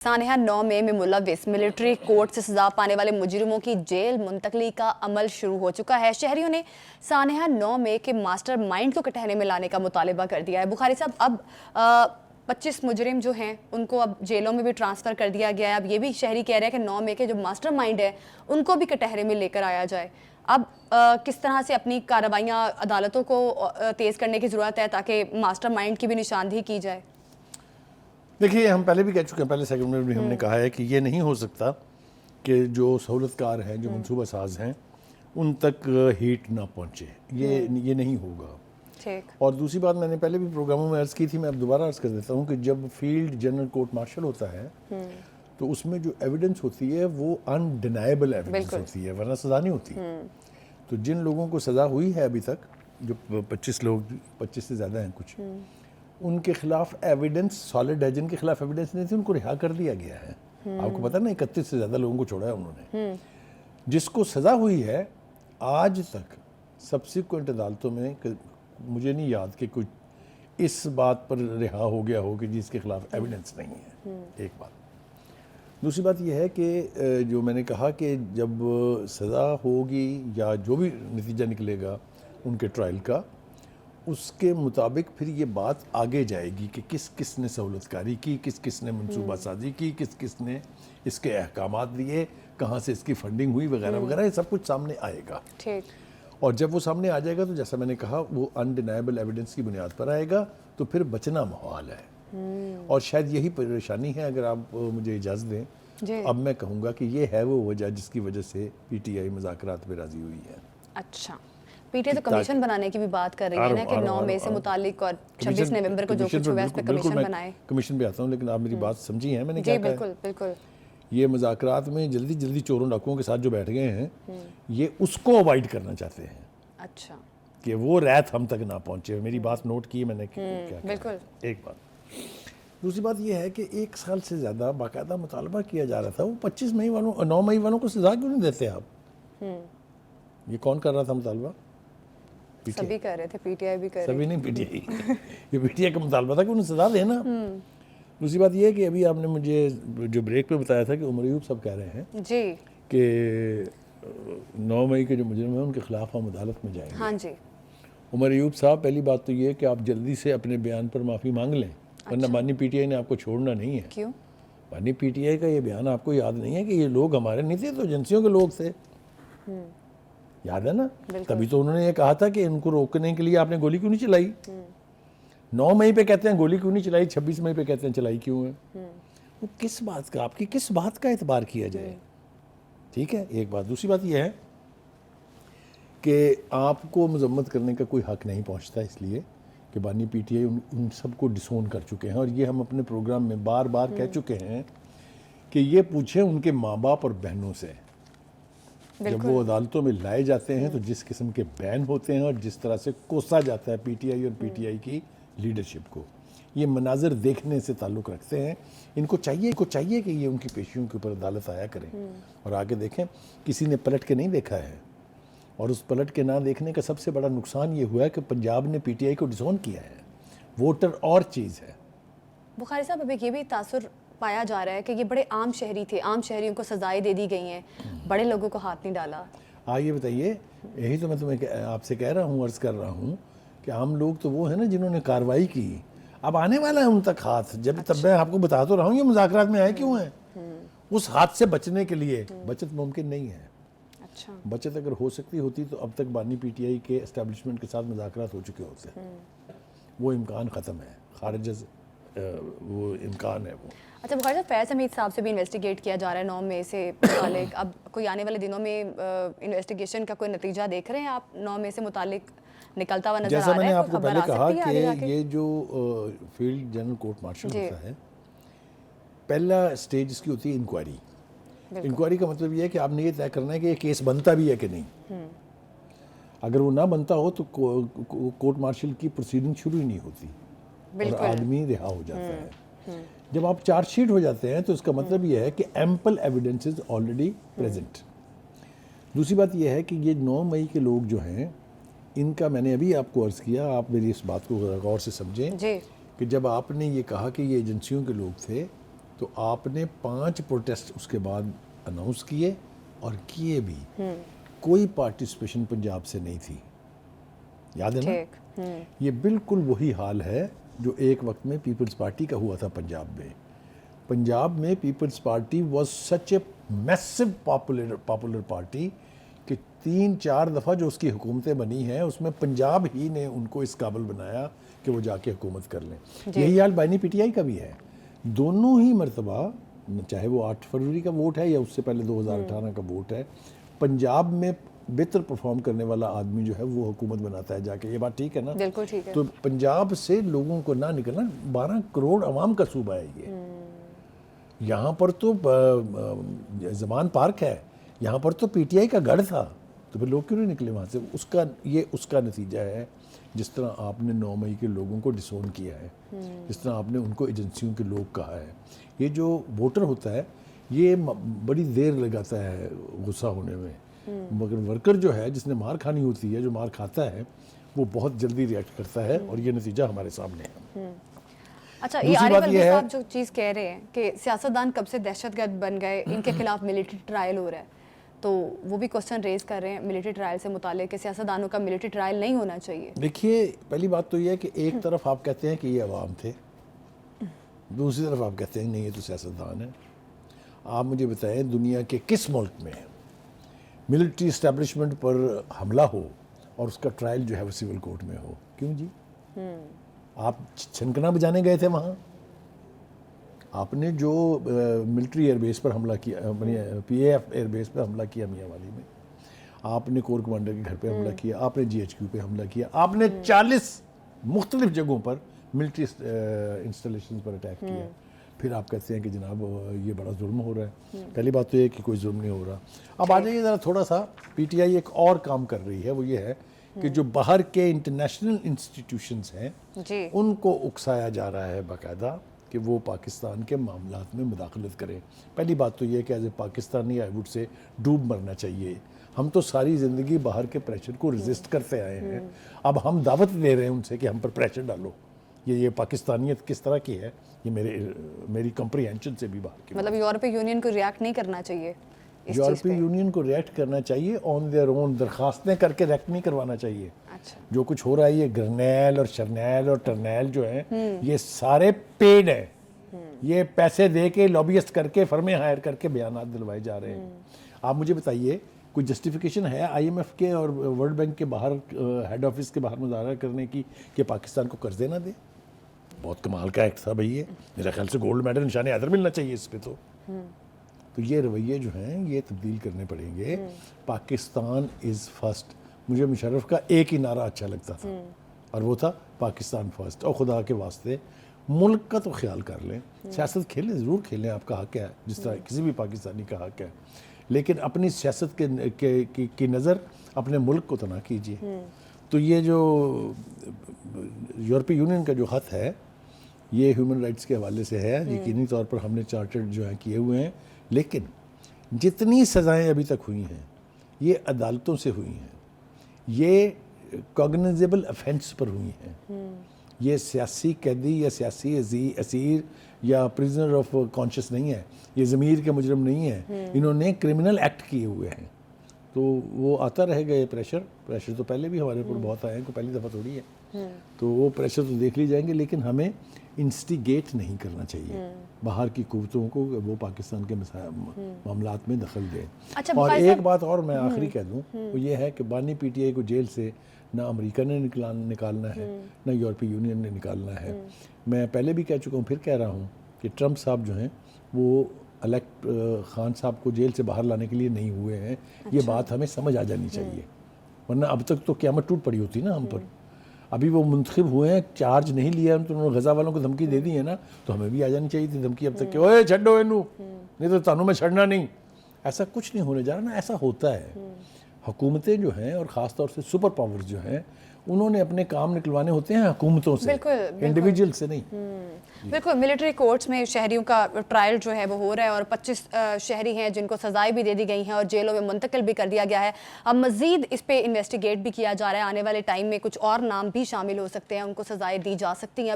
सानेहा 9 मई में मुलव्विस military court से सजा पाने वाले मुजरिमों की जेल मुंतकली का अमल शुरू हो चुका है। शहरियों ने सानेहा 9 मई के मास्टर माइंड को कटहरे में लाने का मुतालिबा कर दिया है। बुखारी साहब, अब 25 मुजरिम जो हैं उनको अब जेलों में भी ट्रांसफ़र कर दिया गया है। अब ये भी शहरी कह रहे हैं कि 9 मई के जो मास्टर माइंड है उनको भी कटहरे में लेकर आया जाए। अब किस तरह से अपनी कार्रवाइयाँ अदालतों को तेज़ करने की ज़रूरत है ताकि मास्टर माइंड की भी निशानदेही की जाए? देखिए, हम पहले भी कह चुके हैं, पहले सेगमेंट में भी हमने कहा है कि ये नहीं हो सकता कि जो सहूलतकार हैं, जो मनसूबा साज हैं, उन तक हीट ना पहुँचे। ये नहीं होगा। ठीक। और दूसरी बात मैंने पहले भी प्रोग्रामों में अर्ज़ की थी, मैं अब दोबारा अर्ज़ कर देता हूँ कि जब फील्ड जनरल कोर्ट मार्शल होता है तो उसमें जो एविडेंस होती है वो अनडिनाइबल एविडेंस होती है, वरना सज़ा नहीं होती। तो जिन लोगों को सज़ा हुई है अभी तक, जो 25 लोग, 25 से ज़्यादा हैं कुछ, उनके खिलाफ एविडेंस सॉलिड है। जिनके खिलाफ एविडेंस नहीं थी उनको रिहा कर दिया गया है। आपको पता ना, 31 से ज़्यादा लोगों को छोड़ा है उन्होंने। जिसको सज़ा हुई है आज तक सब्सिक्वेंट अदालतों में, मुझे नहीं याद कि कुछ इस बात पर रिहा हो गया हो कि जिसके खिलाफ एविडेंस नहीं है। एक बात। दूसरी बात यह है कि जो मैंने कहा कि जब सज़ा होगी या जो भी नतीजा निकलेगा उनके ट्रायल का, उसके मुताबिक फिर ये बात आगे जाएगी कि किस किस ने सहूलतकारी की, किस किस ने मनसूबा साजी की, किस किस ने इसके अहकामात दिए, कहाँ से इसकी फंडिंग हुई, वगैरह वगैरह। ये सब कुछ सामने आएगा। ठीक। और जब वो सामने आ जाएगा तो जैसा मैंने कहा, वो अनडिनाइबल एविडेंस की बुनियाद पर आएगा, तो फिर बचना मुहाल है। और शायद यही परेशानी है, अगर आप मुझे इजाज़त दें, अब मैं कहूँगा कि ये है वो वजह जिसकी वजह से PTI मुज़ाकरात पे राज़ी हुई है। अच्छा, PTI तो कमीशन बनाने की भी बात कर रही है ना कि 9 मई से मुतालिक और 26 नवंबर को जो कुछ हुआ है उस पे कमीशन बनाए। कमीशन पे आता हूँ, लेकिन आप मेरी बात समझी है मैंने क्या कहा? बिल्कुल बिल्कुल। ये मुज़ाकरात में जल्दी जल्दी चोरों डाकुओं के साथ जो बैठ गए हैं, ये उसको अवॉइड करना चाहते हैं। अच्छा, कि वो रैत हम तक ना पहुँचे। मेरी बात नोट की मैंने क्या बिल्कुल। एक बात। दूसरी बात यह है कि 1 साल से ज़्यादा बाकायदा मुतालबा किया जा रहा था। वो 25 मई वालों, 9 मई वालों को सजा क्यों नहीं देते आप? ये कौन कर रहा था मुतालबा? सभी कर रहे थे, PTI भी कर रही। सभी नहीं, PTI। ये PTI का मुतालबा था कि उन्हें सजा देना। दूसरी बात यह है कि अभी आपने मुझे जो ब्रेक पे बताया था कि उमर अयूब साहब कह रहे हैं जी कि 9 मई के जो मुजरिम हैं उनके खिलाफ हम अदालत में जाएंगे। हाँ जी। उमर अयूब साहब, पहली बात तो ये है कि आप जल्दी से अपने बयान पर माफ़ी मांग लें, वरना मानी PTI ने आपको छोड़ना नहीं है। क्यों? मानी PTI का ये बयान आपको याद नहीं है कि ये लोग हमारे नहीं थे, तो एजेंसियों के लोग थे। याद है ना? तभी तो उन्होंने ये कहा था कि इनको रोकने के लिए आपने गोली क्यों नहीं चलाई। 9 मई पे कहते हैं गोली क्यों नहीं चलाई, 26 मई पे कहते हैं चलाई क्यों है। वो किस बात का, आपकी किस बात का एतबार किया जाए? ठीक है, एक बात। दूसरी बात यह है कि आपको मजम्मत करने का कोई हक नहीं पहुंचता, इसलिए कि बानी PTI उन सबको डिसोन कर चुके हैं। और ये हम अपने प्रोग्राम में बार बार कह चुके हैं कि ये पूछें उनके माँ बाप और बहनों से। जब वो अदालतों में लाए जाते हैं तो जिस किस्म के बैन होते हैं और जिस तरह से कोसा जाता है PTI और PTI की लीडरशिप को, ये मनाजिर देखने से ताल्लुक़ रखते हैं। इनको चाहिए कि ये उनकी पेशियों के ऊपर अदालत आया करें और आगे देखें। किसी ने पलट के नहीं देखा है, और उस पलट के ना देखने का सबसे बड़ा नुकसान ये हुआ है कि पंजाब ने PTI को डिसोन किया है। वोटर और चीज़ है। बुखारी साहब, अब ये भी तासुर पाया जा रहा है कि ये बड़े आम शहरी थे, आम शहरियों को सजाएं दे दी गई हैं, बड़े लोगों को हाथ नहीं डाला। ये बताइए, यही तो मैं तुम्हें आपसे कह रहा हूँ, अर्ज़ कर रहा हूँ कि आम लोग तो वो है ना जिन्होंने कार्रवाई की। अब आने वाला है उन तक हाथ। जब तब मैं आपको बता तो रहा हूँ ये मुज़ाकरात में आए क्यों हैं। उस हाथ से बचने के लिए बचत मुमकिन नहीं है। अच्छा। बचत अगर हो सकती होती तो अब तक बानी PTI के एस्टेब्लिशमेंट के साथ मुज़ाकरात हो चुके होते। वो इम्कान ख़त्म है, खारिज वो इम्कान है वो। अच्छा बुखारी साहब, फैज़ हमीद साहब से भी इन्वेस्टिगेट किया जा रहा है 9 मई से मुतालिक। अब कोई आने वाले दिनों में इन्वेस्टिगेशन का कोई नतीजा देख रहे हैं आप? 9 मई से मुतालिक निकलता हुआ नजर आ रहा है? जैसा मैंने आपको पहले कहा कि ये जो फील्ड जनरल कोर्ट मार्शल होता है, पहला स्टेज इसकी होती है इंक्वायरी। इंक्वायरी का मतलब ये है कि आपने ये तय करना है कि ये केस बनता भी है कि नहीं। अगर वो ना बनता हो तो कोर्ट मार्शल की प्रोसीडिंग शुरू ही नहीं होती और आदमी रिहा हो जाता है। जब आप चार्जशीट हो जाते हैं तो इसका मतलब यह है कि ample evidence is already present. दूसरी बात यह है कि ये 9 मई के लोग जो हैं, इनका मैंने अभी आपको अर्ज़ किया, आप मेरी इस बात को गौर से समझें कि जब आपने ये कहा कि ये एजेंसियों के लोग थे, तो आपने 5 प्रोटेस्ट उसके बाद अनाउंस किए और किए भी। कोई पार्टिसिपेशन पंजाब से नहीं थी, याद है ना? ठीक। ये बिल्कुल वही हाल है जो एक वक्त में पीपल्स पार्टी का हुआ था पंजाब में। पंजाब में peoples party was such a massive popular party कि 3-4 दफ़ा जो उसकी हुकूमतें बनी हैं उसमें पंजाब ही ने उनको इस काबिल बनाया कि वो जाके हुकूमत कर लें। यही हाल बाइनी पीटीआई का भी है। दोनों ही मरतबा, चाहे वो 8 फरवरी का वोट है या उससे पहले 2018 का वोट है, पंजाब में बेहतर परफॉर्म करने वाला आदमी जो है वो हुकूमत बनाता है जाके। ये बात ठीक है ना? बिल्कुल ठीक है। तो पंजाब से लोगों को ना निकलना, 12 करोड़ आवाम का सूबा है ये। यहाँ पर तो जमान पार्क है, यहाँ पर तो पीटीआई का गढ़ था, तो फिर लोग क्यों नहीं निकले वहाँ से? उसका नतीजा है जिस तरह आपने 9 मई के लोगों को डिसोन किया है, जिस तरह आपने उनको एजेंसियों के लोग कहा है। ये जो वोटर होता है ये बड़ी देर लगाता है गुस्सा होने में, मगर वर्कर जो है जिसने मार खानी होती है, जो मार खाता है, वो बहुत जल्दी रिएक्ट करता है और ये नतीजा हमारे सामने है। अच्छा, ये दूसरी आरिफ बात अलवी ये है- साहब जो चीज़ कह रहे हैं कि सियासतदान कब से दहशतगर्द बन गए, इनके खिलाफ मिलिट्री ट्रायल हो रहा है, तो वो भी क्वेश्चन रेज कर रहे हैं मिलिट्री ट्रायल से मुताल्लिक कि सियासतदानों का मिलिट्री ट्रायल नहीं होना चाहिए। देखिए, पहली बात तो ये है कि एक तरफ आप कहते हैं कि ये अवाम थे, दूसरी तरफ आप कहते हैं नहीं ये तो सियासतदान है। आप मुझे बताएं दुनिया के किस मुल्क में मिलिट्री इस्टेब्लिशमेंट पर हमला हो और उसका ट्रायल जो है वो सिविल कोर्ट में हो? क्यों जी? आप छनकना बजाने गए थे वहाँ? आपने जो मिलिट्री एयरबेस पर हमला किया, पीएएफ एयरबेस पर हमला किया मियांवाली में, आपने कोर कमांडर के घर पे हमला किया, आपने जीएचक्यू पे हमला किया, आपने 40 मुख्तलिफ जगहों पर मिलिट्री इंस्टॉलेशन पर अटैक किया। फिर आप कहते हैं कि जनाब ये बड़ा जुल्म हो रहा है। पहली बात तो ये कि कोई जुल्म नहीं हो रहा। अब आ जाइए ज़रा थोड़ा सा, पीटीआई एक और काम कर रही है, वो ये है कि जो बाहर के इंटरनेशनल इंस्टीट्यूशंस हैं जी। उनको उकसाया जा रहा है बाकायदा कि वो पाकिस्तान के मामलात में मुदाखलत करें। पहली बात तो ये कि as a Pakistani I would say डूब मरना चाहिए। हम तो सारी ज़िंदगी बाहर के प्रेशर को रेजिस्ट करते आए हैं, अब हम दावत दे रहे हैं उनसे कि हम पर प्रेशर डालो। ये पाकिस्तानियत किस तरह की है, ये मेरी कंप्रीहेंशन से भी बाहर की। मतलब यूरोपीय यूनियन को रिएक्ट नहीं करना चाहिए इस चीज़ यूरोपीय पे? यूनियन को रिएक्ट करना चाहिए ऑन देयर ओन, दरखास्तें करके रिएक्ट नहीं करवाना चाहिए। अच्छा, जो कुछ हो रहा है ये ग्रनेल और शरनेल और टर्नेल जो हैं ये सारे पेड है। ये पैसे दे के लॉबियस्ट करके फर्में हायर करके बयानात दिलवाए जा रहे हैं। आप मुझे बताइए कोई जस्टिफिकेशन है आईएमएफ के और वर्ल्ड बैंक के बाहर हेड ऑफिस के बाहर मुजाहरा करने की कि पाकिस्तान को कर्जे ना दे? बहुत कमाल का एक्ट था भाई ये। मेरे ख्याल से गोल्ड मेडल निशान हैदर मिलना चाहिए इस पे तो ये रवैये जो हैं ये तब्दील करने पड़ेंगे। Pakistan is first. मुझे मुशर्रफ का एक ही नारा अच्छा लगता था और वो था पाकिस्तान फर्स्ट। और खुदा के वास्ते मुल्क का तो ख्याल कर लें। सियासत खेलें, ज़रूर खेलें, आपका हक है, जिस तरह किसी भी पाकिस्तानी का हक है, लेकिन अपनी सियासत की नज़र अपने मुल्क को तो ना कीजिए। तो ये जो यूरोपीय यूनियन का जो ख़त है ये ह्यूमन राइट्स के हवाले से है, यकीनी तौर पर हमने चार्टर्ड जो है किए हुए हैं, लेकिन जितनी सज़ाएं अभी तक हुई हैं ये अदालतों से हुई हैं, ये कॉग्निजेबल ऑफेंस पर हुई हैं। ये सियासी कैदी या सियासी असीर या प्रिजनर ऑफ कॉन्शियस नहीं है, ये ज़मीर के मुजरम नहीं है, इन्होंने क्रिमिनल एक्ट किए हुए हैं। तो वो आता रहेगा ये प्रेशर तो पहले भी हमारे ऊपर बहुत आए हैं, कोई पहली दफ़ा थोड़ी है। तो वो प्रेशर तो देख ली जाएंगे, लेकिन हमें इंस्टिगेट नहीं करना चाहिए बाहर की कुव्वतों को वो पाकिस्तान के मामलात में दखल दें। अच्छा, और बुखारी एक साहब- बात और मैं आखिरी कह दूं, वो ये है कि बानी पीटीआई को जेल से ना अमेरिका ने निकालना है ना यूरोपीय यूनियन ने निकालना है। मैं पहले भी कह चुका हूँ, फिर कह रहा हूँ कि ट्रंप साहब जो हैं वो इलेक्ट खान साहब को जेल से बाहर लाने के लिए नहीं हुए हैं। ये बात हमें समझ आ जानी चाहिए, वरना अब तक तो क़यामत टूट पड़ी होती ना हम पर। अभी वो मुंतखब हुए हैं, चार्ज नहीं लिया तो उन्होंने गजा वालों को धमकी दे दी है ना, तो हमें भी आ जानी चाहिए थी धमकी अब तक कि ओए छड्डो इनू, नहीं तो तानू मैं छड़ना नहीं। ऐसा कुछ नहीं होने जा रहा ना, ऐसा होता है। हुकूमतें जो हैं और ख़ास तौर से सुपर पावर्स जो हैं उन्होंने अपने काम निकलवाने होते हैं हुकूमतों से, बिल्कुल। इंडिविजुअल से नहीं। बिल्कुल, मिलिट्री कोर्ट्स में शहरियों का ट्रायल जो है वो हो रहा है और 25 शहरी हैं जिनको सजाएं भी दे दी गई हैं और जेलों में मुंतकिल भी कर दिया गया है। अब मज़ीद इस पे इन्वेस्टिगेट भी किया जा रहा है, आने वाले टाइम में कुछ और नाम भी शामिल हो सकते हैं, उनको सजाएं दी जा सकती हैं।